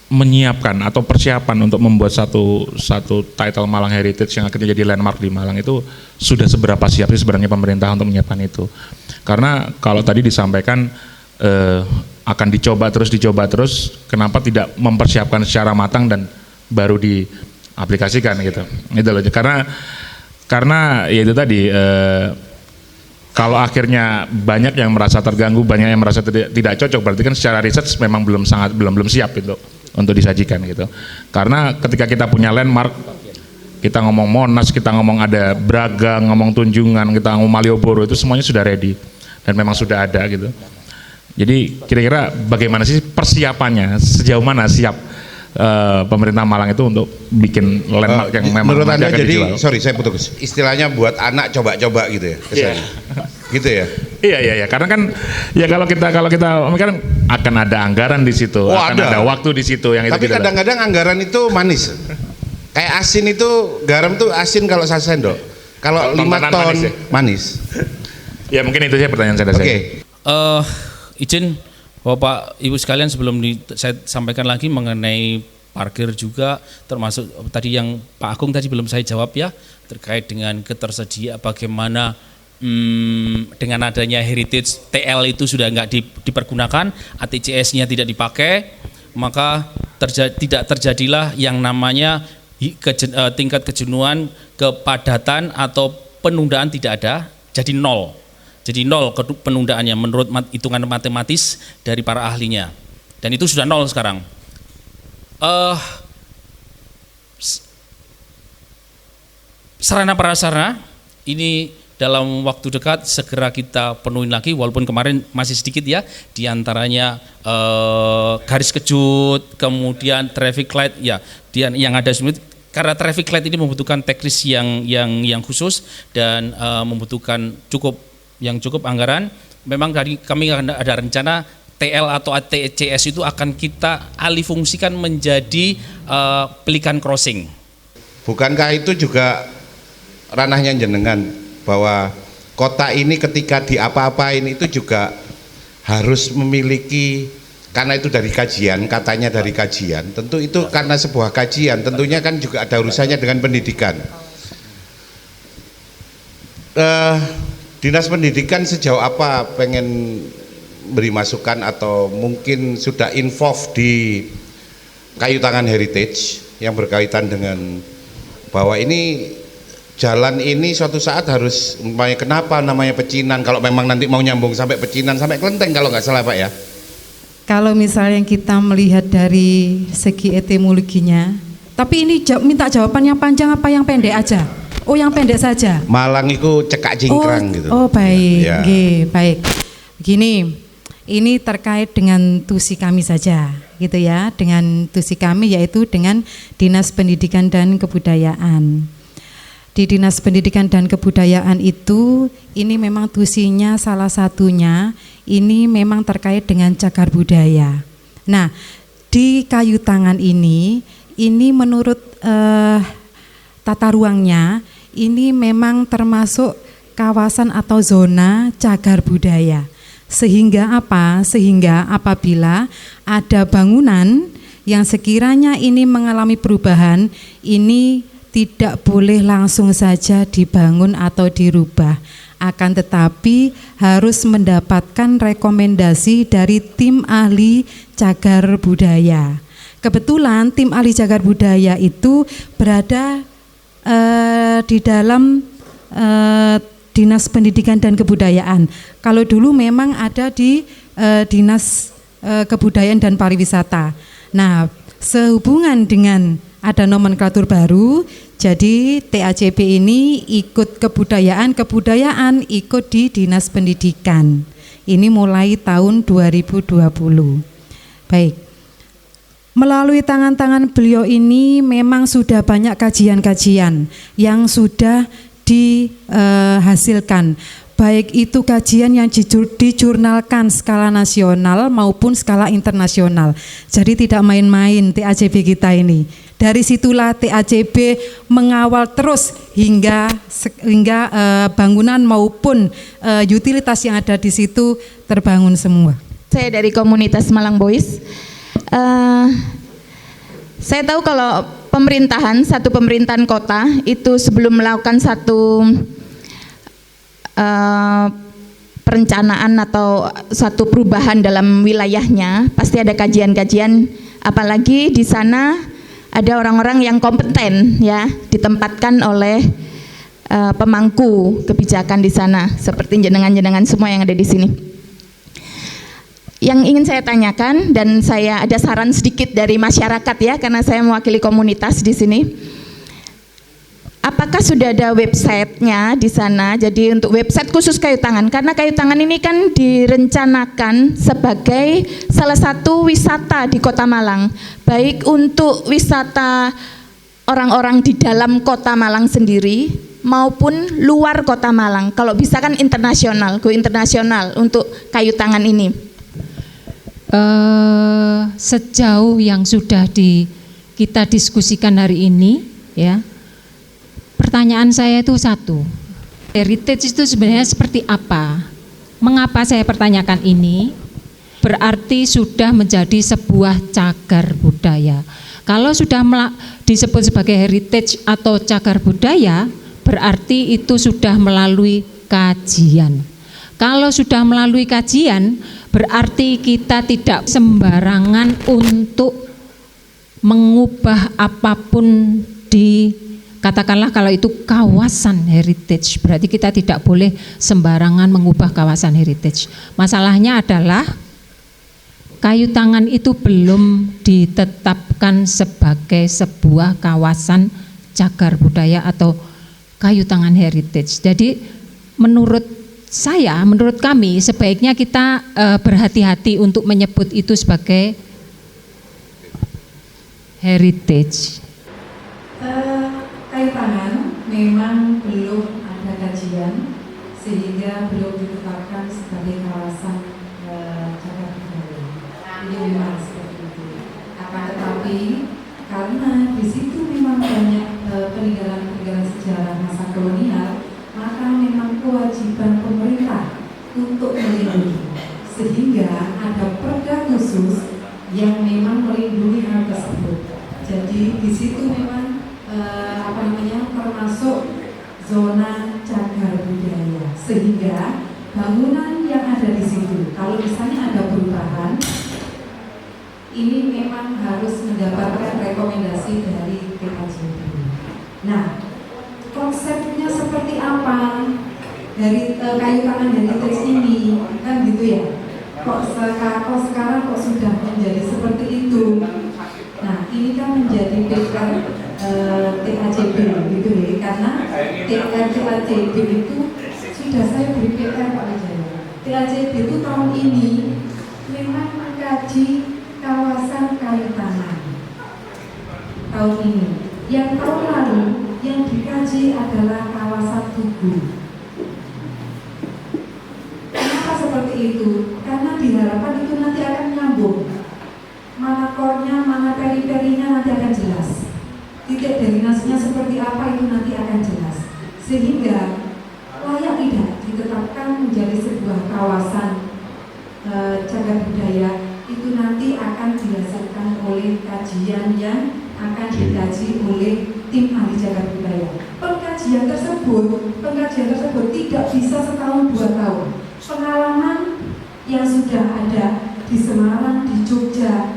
menyiapkan atau persiapan untuk membuat satu title Malang Heritage yang akhirnya jadi landmark di Malang itu sudah seberapa siap sih sebenarnya pemerintah untuk menyiapkan itu? Karena kalau tadi disampaikan akan dicoba terus, kenapa tidak mempersiapkan secara matang dan baru diaplikasikan gitu? Itu loh. Karena ya itu tadi, kalau akhirnya banyak yang merasa terganggu, banyak yang merasa tidak cocok, berarti kan secara research memang belum siap gitu untuk disajikan gitu. Karena ketika kita punya landmark, kita ngomong Monas, kita ngomong ada Braga, ngomong Tunjungan, kita ngomong Malioboro, itu semuanya sudah ready dan memang sudah ada gitu. Jadi kira-kira bagaimana sih persiapannya, sejauh mana siap pemerintah Malang itu untuk bikin landmark yang memang menurut Anda jadi dijual? Sorry saya putus, istilahnya buat anak coba-coba gitu ya kesannya. Gitu ya. Iya karena kan ya kalau kita kan akan ada anggaran di situ, ada waktu di situ yang itu. Tapi kadang-kadang anggaran itu manis. Kayak asin itu, garam tuh asin kalau 1 sendok. Kalau 5 ton manis. Ya mungkin itu saja pertanyaan saya. Oke. Izin Bapak Ibu sekalian, sebelum saya sampaikan lagi mengenai parkir juga, termasuk tadi yang Pak Agung tadi belum saya jawab ya, terkait dengan ketersediaan bagaimana dengan adanya heritage TL itu sudah nggak dipergunakan, ATCS-nya tidak dipakai, maka tidak terjadilah yang namanya tingkat kejenuhan, kepadatan atau penundaan tidak ada, jadi nol. Jadi nol penundaannya menurut hitungan matematis dari para ahlinya. Dan itu sudah nol sekarang. Sarana prasarana ini dalam waktu dekat segera kita penuhin lagi, walaupun kemarin masih sedikit ya, diantaranya garis kejut, kemudian traffic light ya, yang ada sebenarnya. Karena traffic light ini membutuhkan teknis yang khusus dan membutuhkan cukup anggaran. Memang kami ada rencana TL atau ATCS itu akan kita alih fungsikan menjadi pelikan crossing. Bukankah itu juga ranahnya jenengan, bahwa kota ini ketika diapa-apain itu juga harus memiliki, karena itu dari kajian, katanya dari kajian, tentu itu karena sebuah kajian, tentunya kan juga ada urusannya dengan pendidikan. Dinas Pendidikan sejauh apa pengen beri masukan atau mungkin sudah involve di Kayu Tangan Heritage yang berkaitan dengan bahwa ini jalan ini suatu saat harus, kenapa namanya Pecinan, kalau memang nanti mau nyambung sampai Pecinan sampai Klenteng kalau nggak salah Pak ya. Kalau misalnya kita melihat dari segi etimologinya, tapi ini minta jawaban yang panjang apa yang pendek aja? Oh yang pendek saja. Malang itu cekak cingkrang gitu. Oh baik, ya. Baik. Begini, ini terkait dengan tusi kami saja, gitu ya, dengan tusi kami yaitu dengan Dinas Pendidikan dan Kebudayaan. Di Dinas Pendidikan dan Kebudayaan itu, ini memang tusinya salah satunya, ini memang terkait dengan cagar budaya. Nah, di Kayu Tangan ini menurut tata ruangnya, ini memang termasuk kawasan atau zona cagar budaya. Sehingga apa? Sehingga apabila ada bangunan yang sekiranya ini mengalami perubahan, ini tidak boleh langsung saja dibangun atau dirubah, akan tetapi harus mendapatkan rekomendasi dari tim ahli cagar budaya. Kebetulan tim ahli cagar budaya itu berada di dalam Dinas Pendidikan dan Kebudayaan. Kalau dulu memang ada di Dinas Kebudayaan dan Pariwisata. Nah, sehubungan dengan ada nomenklatur baru, jadi TACP ini ikut kebudayaan ikut di Dinas Pendidikan. Ini mulai tahun 2020. Baik. Melalui tangan-tangan beliau ini memang sudah banyak kajian-kajian yang sudah dihasilkan, baik itu kajian yang dijurnalkan skala nasional maupun skala internasional. Jadi tidak main-main TACP kita ini. Dari situlah TACP mengawal terus hingga bangunan maupun utilitas yang ada di situ terbangun semua. Saya dari komunitas Malang Boys. Saya tahu kalau satu pemerintahan kota itu sebelum melakukan satu perencanaan atau satu perubahan dalam wilayahnya, pasti ada kajian-kajian, apalagi di sana ada orang-orang yang kompeten ya, ditempatkan oleh pemangku kebijakan di sana, seperti jenengan-jenengan semua yang ada di sini. Yang ingin saya tanyakan, dan saya ada saran sedikit dari masyarakat ya, karena saya mewakili komunitas di sini. Apakah sudah ada websitenya di sana? Jadi untuk website khusus Kayu Tangan, karena Kayu Tangan ini kan direncanakan sebagai salah satu wisata di Kota Malang, baik untuk wisata orang-orang di dalam Kota Malang sendiri maupun luar Kota Malang. Kalau bisa kan internasional, go internasional untuk Kayu Tangan ini. Sejauh yang sudah kita diskusikan hari ini, ya. Pertanyaan saya itu satu, heritage itu sebenarnya seperti apa? Mengapa saya pertanyakan ini? Berarti sudah menjadi sebuah cagar budaya. Kalau sudah disebut sebagai heritage atau cagar budaya, berarti itu sudah melalui kajian. Kalau sudah melalui kajian, berarti kita tidak sembarangan untuk mengubah apapun di, katakanlah kalau itu kawasan heritage, berarti kita tidak boleh sembarangan mengubah kawasan heritage. Masalahnya adalah Kayu Tangan itu belum ditetapkan sebagai sebuah kawasan cagar budaya atau Kayu Tangan heritage. Jadi menurut kami sebaiknya kita berhati-hati untuk menyebut itu sebagai heritage. Kayu Tangan memang belum ada kajian sehingga belum ditetapkan sebagai kawasan cagar budaya. sejarah masa kolonial, maka memang kewajiban pemerintah untuk melindungi, sehingga ada perda khusus yang memang melindungi hal tersebut. Jadi di situ memang termasuk zona cagar budaya, sehingga bangunan yang ada di situ, kalau misalnya ada perubahan, ini memang harus mendapatkan rekomendasi dari TKJB. Nah, konsepnya seperti apa dari kayu tangan heritage ini, kan gitu ya? Kok sekarang kok sudah menjadi seperti itu? Nah, ini kan menjadi PR TKJB gitu ya, karena TKJB itu sudah saya beri PR Pak Wijaya. TKJB itu tahun ini memang mengkaji kawasan kayu tangan tahun ini. Yang tahun lalu yang dikaji adalah kawasan Tugu. Kenapa seperti itu? Karena diharapkan itu nanti akan nyambung. Mana kornya, mana periferinya nanti akan jelas. Titik drainasenya seperti apa itu nanti akan jelas. Sehingga layak tidak ditetapkan menjadi sebuah kawasan cagar budaya, itu nanti akan dihasilkan oleh kajian yang akan dikaji oleh tim ahli cagar budaya. Pengkajian tersebut tidak bisa setahun 2 tahun. Pengalaman yang sudah ada di Semarang, di Jogja,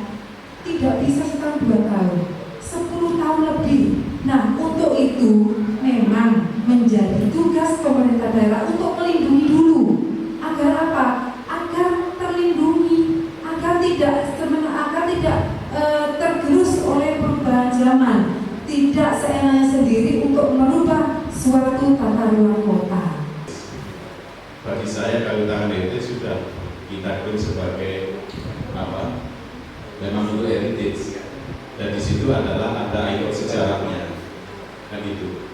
tidak bisa setahun 2 tahun, 10 tahun lebih. Nah, untuk itu memang menjadi tugas pemerintah daerah untuk melindungi dulu. Agar apa? Agar terlindungi, agar tidak tergerus oleh perubahan zaman, tidak seenaknya sendiri untuk merubah suatu tata ruang kota. Bagi saya kayu tangan itu sudah kita klaim sebagai memang untuk heritage, dan di situ adalah ada ikon sejarahnya, kan itu.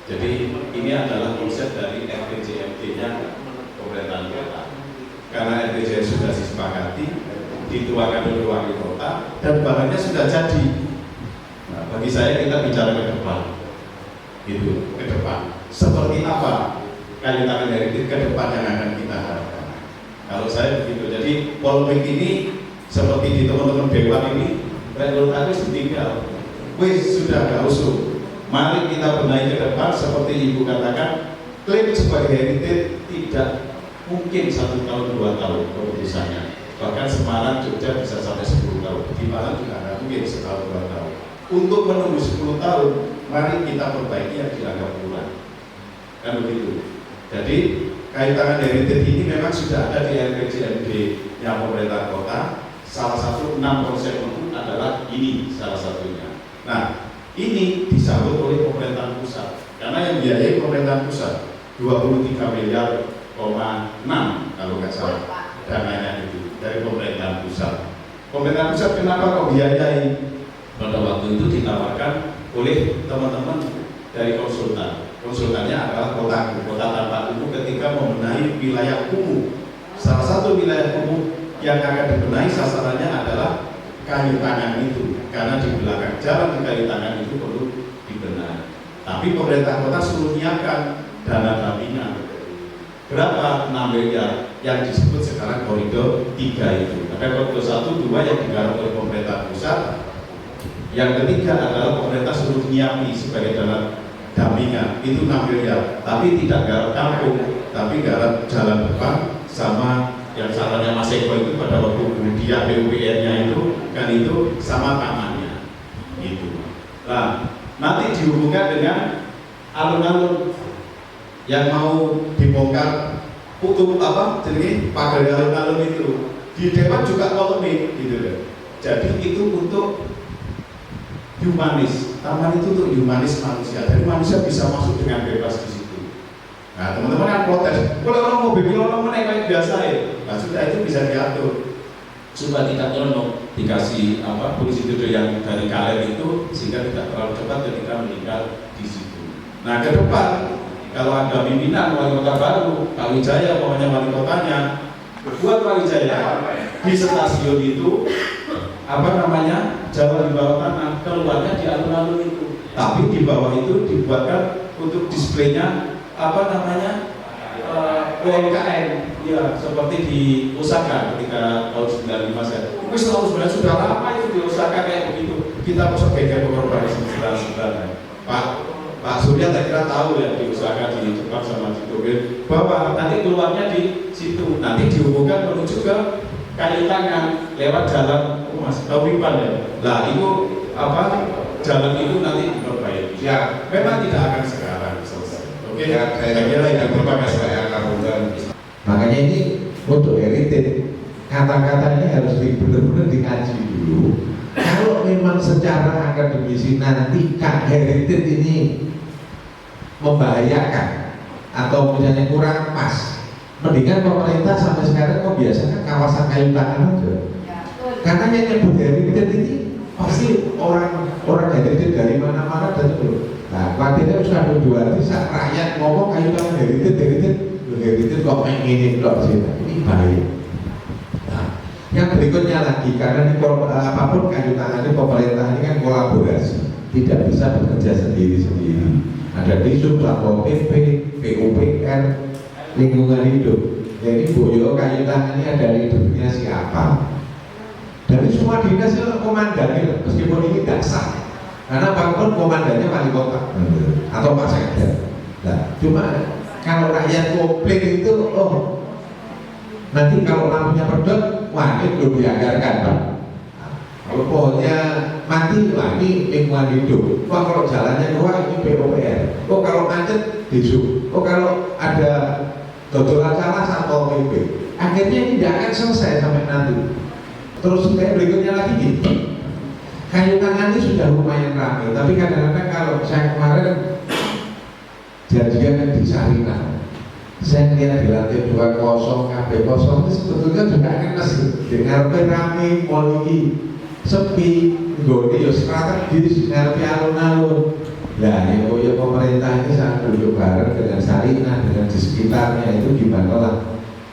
Jadi ini adalah konsep dari RPJMD-nya pemerintahan kota. Karena RPJMD sudah disepakati, dituangkan oleh wali kota, dan barangnya sudah jadi. Nah, bagi saya kita bicara ke depan, gitu, ke depan. Seperti apa kayu tangan heritage ke depan yang akan kita harapkan? Kalau saya begitu. Jadi polemik ini seperti di teman-teman dewan ini, menurut aku setinggal. Sudah gak usung. Mari kita benahi ke depan. Seperti Ibu katakan, klaim sebagai heritage tidak mungkin 1 tahun 2 tahun keputusannya. Bahkan Semarang, Jogja bisa sampai 10 tahun. Di Malang juga tidak mungkin 1 tahun 2 tahun. Untuk menunggu 10 tahun, mari kita perbaiki yang dianggap kurang. Kan begitu. Jadi kayu tangan heritage ini memang sudah ada di RPJMD yang pemerintah kota. Salah satu 6 konsep itu adalah ini salah satunya. Nah, ini disambut oleh pemerintah pusat, karena yang biayai pemerintah pusat 23 miliar, 6 kalau nggak salah dananya itu dari pemerintah pusat. Pemerintah pusat kenapa kok biayai? Pada waktu itu ditawarkan oleh teman-teman dari konsultan. Konsultannya adalah kota tanpa kumuh ketika membenahi wilayah kumuh. Salah satu wilayah kumuh yang akan dibenahi sasarannya adalah kayu tangan itu, karena di belakang jalan di kayu tangan itu perlu dibenahi. Tapi pemerintah kota suruh nyiapkan dana dampingan. Berapa? 6 miliar yang disebut sekarang koridor 3 itu. Ada koridor 1, 2 yang digarap oleh pemerintah pusat. Yang ketiga adalah pemerintah suruh nyiapi sebagai dana dampingan, itu 6 miliar. Tapi tidak garap kampung, tapi garap jalan depan sama yang salahnya Mas Eko itu pada waktu dia PUPR-nya itu kan itu sama tamannya itu. Nah, nanti dihubungkan dengan alun-alun yang mau dibongkar jadi pagar alun-alun itu di dewan juga polemik gitu loh. Jadi itu untuk humanis, taman itu untuk humanis manusia, jadi manusia bisa masuk dengan bebas di situ. Nah, teman-teman kan protes, kalau orang mau bikin orang menaik kayak biasa ya, nah sudah itu bisa diatur supaya tidak nyelonong, dikasih prosedur yang dari kaler itu sehingga tidak terlalu cepat ketika meninggal di situ. Nah, ke depan kalau ada pimpinan wali kota baru, Pak Wijaya pokoknya wali kotanya, buat Pak Wijaya di stasiun itu jalan di bawah tanah, keluarnya di alun-alun itu, tapi di bawah itu dibuatkan untuk displaynya UMKM ya, seperti di Osaka ketika tahun 95 saya. Mungkin tahun 99 sudah lama itu di Osaka kayak begitu. Kita masuk bagian pengorbanan sebenarnya. Pak Surya saya kira tahu ya di Osaka, di Jepang sama di Tokyo, bahwa nanti keluarnya di situ, nanti dihubungkan menuju ke kayu tangan lewat jalan Wipan ya. Nah itu jalan itu nanti diperbaiki. Ya, memang tidak akan sekarang selesai. Oke, saya kira yang terima kasih saya kabulkan. Makanya ini untuk heritage, kata-kata ini harus benar-benar dikaji dulu. Kalau memang secara akademisi nanti heritage ini membahayakan atau misalnya kurang pas, mendingan pemerintah sampai sekarang biasanya kawasan kayu tangan aja. Karena yang nyebut heritage ini pasti orang heritage dari mana-mana dan itu. Nah, khawatirnya sudah dua saat rakyat ngomong kayu tangan heritage kok main ini blok sih, ini bahaya. Nah, yang berikutnya lagi, karena ini apapun kayu tangan ini pemerintah ini kan kolaborasi, tidak bisa bekerja sendiri-sendiri. Ada Disub, Satpol PP, PUPR, lingkungan hidup. Jadi Boyo kayu tangan ini ada leadernya siapa? Dari semua dinas itu komandannya, meskipun ini tidak sah, karena apapun komandannya wali kota atau Pak Sekda. Nah, cuma kalau rakyat komplain itu, nanti kalau lampunya pedot, wah ini belum dianggarkan Pak. Kalau pohonnya mati, wah ini lingkungan hidup. Wah kalau jalannya keluar, ini PUPR. Oh kalau macet, Disub. Oh kalau ada dodolan salah, Satpol PP. Akhirnya ini tidak akan selesai sampai nanti. Terus kayak berikutnya lagi gitu. Kayu tangan ini sudah lumayan ramai, tapi kadang-kadang kalau saya kemarin janjian di Sarinah, saya lihat di lantai 20 KB kosong itu sebetulnya juga ngenes dengan rame polisi sepi, gone ya strategis, ngerti alun-alun. Nah, ya pemerintah ini sangat duduk bareng dengan Sarinah, dengan di sekitarnya itu gimana lah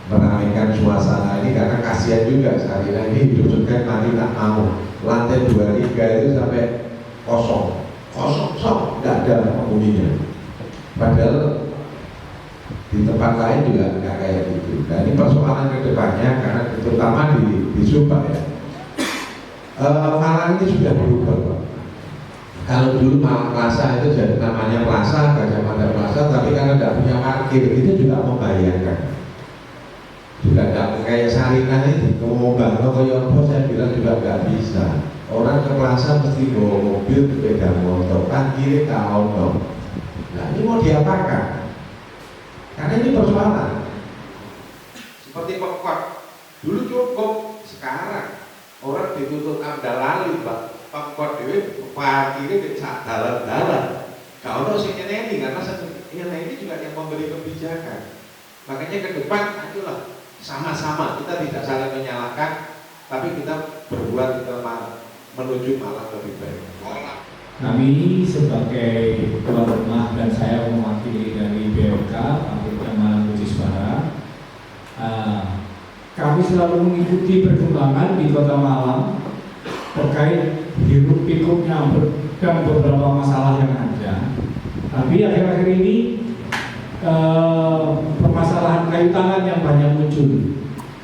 meramaikan suasana ini, karena kasihan juga Sarinah ini hidupkan nanti tak mau lantai 23 itu sampai kosong, tidak ada penghuninya. Padahal di tempat lain juga nggak kayak gitu. Nah ini persoalan kedepannya, karena terutama di Subang ya. Malang ini sudah berubah Pak. Kalau dulu Malang Plaza itu jadi namanya Plaza, Gajah Mada Plaza, tapi karena tidak punya parkir itu juga membahayakan. Juga tidak kayak Sarinah ini, mau bangun kayak apa saya bilang juga nggak bisa. Orang ke Plaza mesti bawa mobil, sepeda motor, kan kiri tahu dong. Nah ini mau diapakan? Karena ini persoalan. Seperti Pemkot, dulu cukup, sekarang orang ditutup amdalali Pak. Pemkot dewe parkirnya di dalan-dalan. Kalau ada sing ini karena ini juga yang memberi kebijakan. Makanya ke depan ayolah sama-sama, kita tidak saling menyalahkan, tapi kita berbuat menuju Malang lebih baik. Kami sebagai tuan rumah dan saya mewakili dari BMK Kabupaten Malang Bujiswara, kami selalu mengikuti perkembangan di Kota Malang terkait hiruk pikuknya dan beberapa masalah yang ada. Tapi akhir-akhir ini permasalahan kayu tangan yang banyak muncul,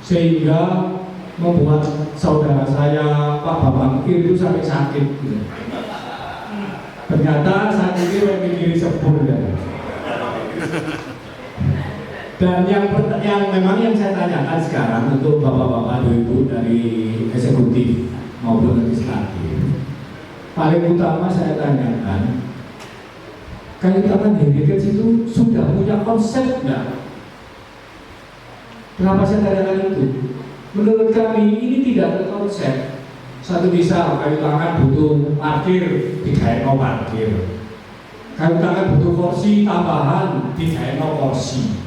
sehingga membuat saudara saya Pak Bambang itu sampai sakit. Ternyata saat ini memiliki sepur ya. Dan yang memang yang saya tanyakan sekarang untuk bapak-bapak ibu dari eksekutif maupun legislatif, paling utama saya tanyakan, kayu tangan heritage itu sudah punya konsep nggak? Kenapa saya tanyakan itu? Menurut kami ini tidak ada konsep. Satu misal kayu tangan butuh parkir, tidak ada parkir. Kayu tangan butuh kursi tambahan, tidak ada kursi.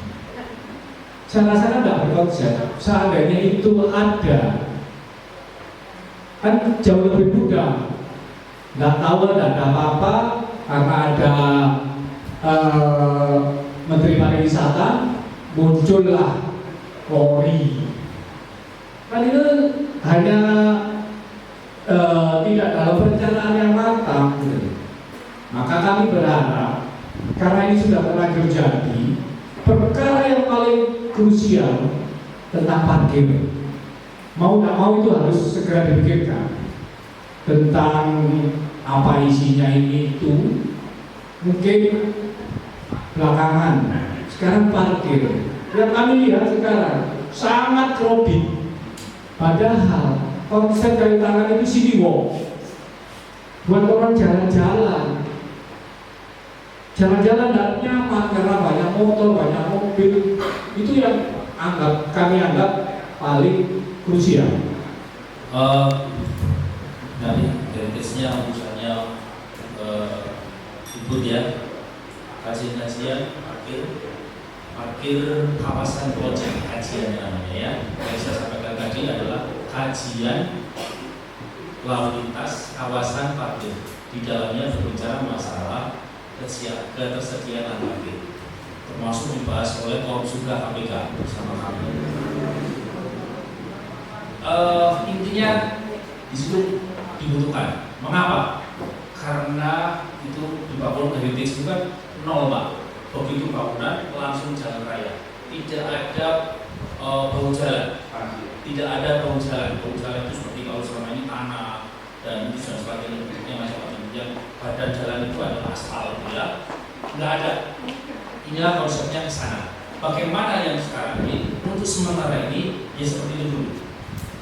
Saya rasa tidak berkonsep. Seandainya itu ada, kan jauh lebih mudah. Nggak tahu ada apa-apa karena ada Menteri Pariwisata, muncullah Polri. Kan itu hanya tidak dalam perencanaan yang matang. Maka kami berharap, karena ini sudah terlanjur jadi, perkara yang paling krusial tentang parkir, mau tak mau itu harus segera dipikirkan. Tentang apa isinya ini itu, mungkin belakangan. Sekarang parkir, yang kami lihat sekarang sangat crowded. Padahal konsep kayu tangan itu city walk, buat orang jalan-jalan. Jalan-jalan tidak nyaman karena banyak motor, banyak mobil. Itu yang kami anggap paling krusial. Dari heritage-nya misalnya input ya, kajian-kajian parkir kawasan proyek kajian namanya ya. Yang saya sampaikan tadi adalah kajian lalu lintas kawasan parkir. Di dalamnya berbicara masalah ketersediaan parkir, termasuk dibahas oleh Komsuda KPK bersama kami. Intinya di situ dibutuhkan. Mengapa? Karena itu dibangun heritage itu kan nol Pak. Begitu bangunan langsung jalan raya. Tidak ada bahu jalan. Tidak ada bahu jalan. Bahu jalan itu seperti kalau selama ini tanah dan itu dan sebagainya bentuknya macam-macam. Yang badan jalan itu adalah aspal ya. Nggak ada. Inilah konsepnya ke sana. Bagaimana yang sekarang ini untuk sementara ini ya seperti itu dulu.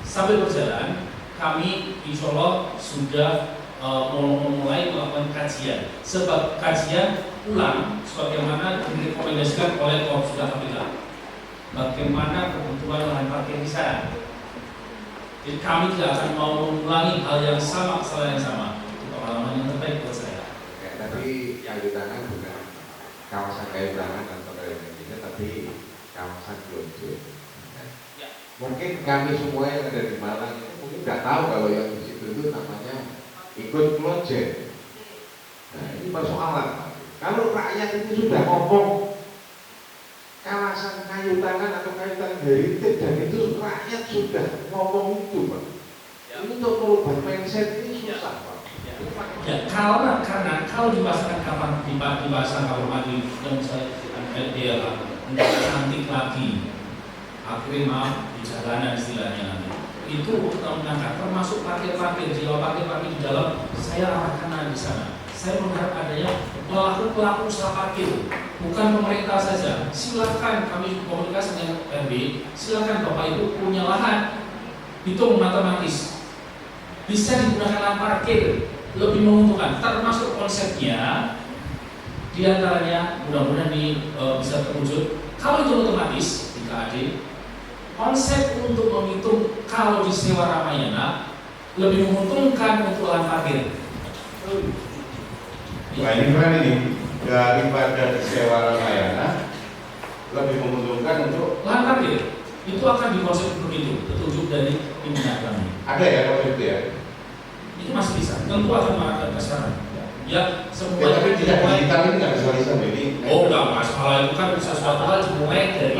Sambil berjalan, kami insya Allah sudah memulai melakukan kajian. Sebab kajian ulang sebagaimana direkomendasikan oleh Komsuda KPK. Bagaimana kebutuhan lahan parkir di sana. Jadi kami tidak akan mau mengulangi hal yang sama, kesalahan yang sama. Itu pengalaman yang terbaik buat saya. Ya, tapi yang di tangan bukan kawasan kayu tangan atau kayu ini, tapi kawasan Blonjo. Ya. Mungkin kami semua yang ada di Malang itu mungkin nggak tahu kalau yang di situ itu namanya ikut Blonjo. Nah, ini persoalan. Kalau rakyat itu sudah ngomong kawasan kayu tangan atau kayu tangan heritage dan itu rakyat sudah ngomong itu Pak. Ya. Untuk merubah mindset ini susah Pak. Ya, karena kalau dipasangkan kapan dipasang kamar mandi yang misalnya dia tidak cantik lagi, akhirnya maaf di jalanan istilahnya nanti. Itu mengangkat termasuk parkir-parkir, jika parkir-parkir di dalam saya arahkan di sana. Saya mengharap adanya pelaku usaha parkir, bukan pemerintah saja. Silakan kami komunikasi dengan RB, silakan Bapak Ibu punya lahan, hitung matematis, bisa digunakan lahan parkir lebih menguntungkan. Termasuk konsepnya, diantaranya mudah-mudahan bisa terwujud. Kalau itu otomatis di KAD, konsep untuk menghitung kalau disewa Ramayana lebih menguntungkan untuk lahan parkir. Nah ini keren ini, daripada sewa Ramayana lebih menguntungkan untuk lahan parkir. Itu akan dikonsep begitu, petunjuk dari pimpinan kami. Ada ya konsep itu ya? Itu masih bisa, tentu akan mengarahkan ke sana. Ya, semua ya, tapi tidak digital ini nggak bisa ini. Oh enggak, masalah itu kan sesuatu hal dimulai dari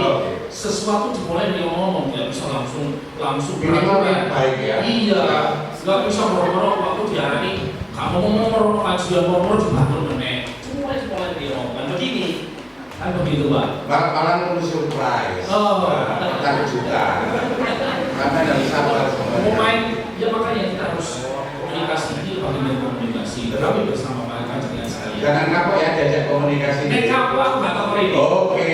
sesuatu dimulai dari ngomong, tidak bisa langsung minimal yang baik ya. Iya, nggak bisa moro-moro waktu diarani kamu ngomong kajian moro-moro dibangun meneh. Semua dimulai dari ngomong. Begini, kan begitu Pak. Malah nunggu surprise. Kita juga. Karena dari sabar sebenarnya. Main, ya makanya kita harus komunikasi ini bagian komunikasi. Kami bersama mereka dengan sekalian. Jangan kapok ya diajak komunikasi. Kapok aku nggak tahu ini. Oke.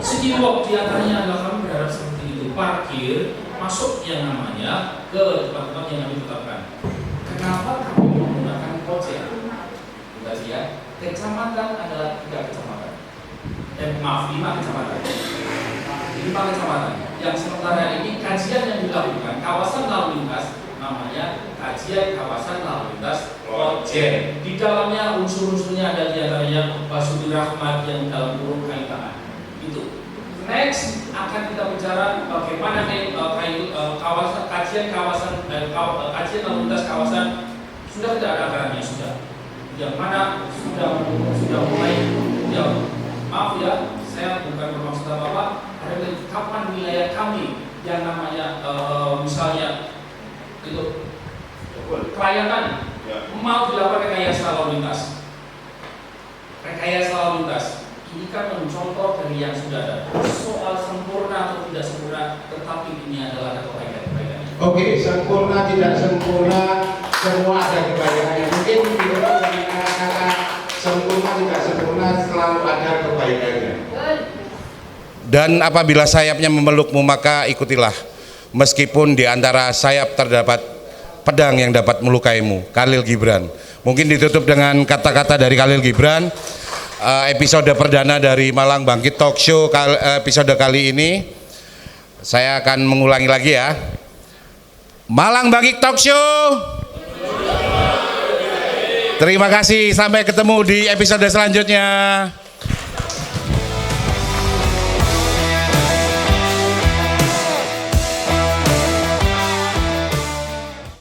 City walk diantaranya adalah kami berharap seperti itu, parkir masuk yang namanya ke tempat-tempat yang kami tetapkan. Kenapa kami menggunakan project? Enggak sih ya, kecamatan adalah 3 kecamatan. Maaf, 5 kecamatan. 5 kecamatan. Yang sementara ini kajian yang dilakukan kawasan lalu lintas namanya kajian kawasan lalu lintas project. Di dalamnya unsur-unsurnya ada diantaranya Basuki Rahmat yang dalam kurung kayu tangan. Itu. Next akan kita bicara bagaimana kawasan kajian lalu lintas kawasan sudah tidak ada anggarannya sudah. Yang mana sudah mulai ya maaf ya saya bukan bermaksud apa-apa, ada kapan wilayah kami yang namanya misalnya itu kelayakan mau dilakukan rekayasa lalu lintas. Rekayasa lalu lintas ini kan mencontoh dari yang sudah ada. Soal sempurna atau tidak sempurna, tetapi ini adalah kebaikan-kebaikan. Oke, sempurna tidak sempurna, semua ada kebaikannya. Mungkin di kata sempurna tidak sempurna selalu ada kebaikannya. Dan apabila sayapnya memelukmu maka ikutilah, meskipun di antara sayap terdapat pedang yang dapat melukaimu. Khalil Gibran. Mungkin ditutup dengan kata-kata dari Khalil Gibran. Episode perdana dari Malang Bangkit Talk Show episode kali ini saya akan mengulangi lagi ya. Malang Bangkit Talk Show. Terima kasih, sampai ketemu di episode selanjutnya.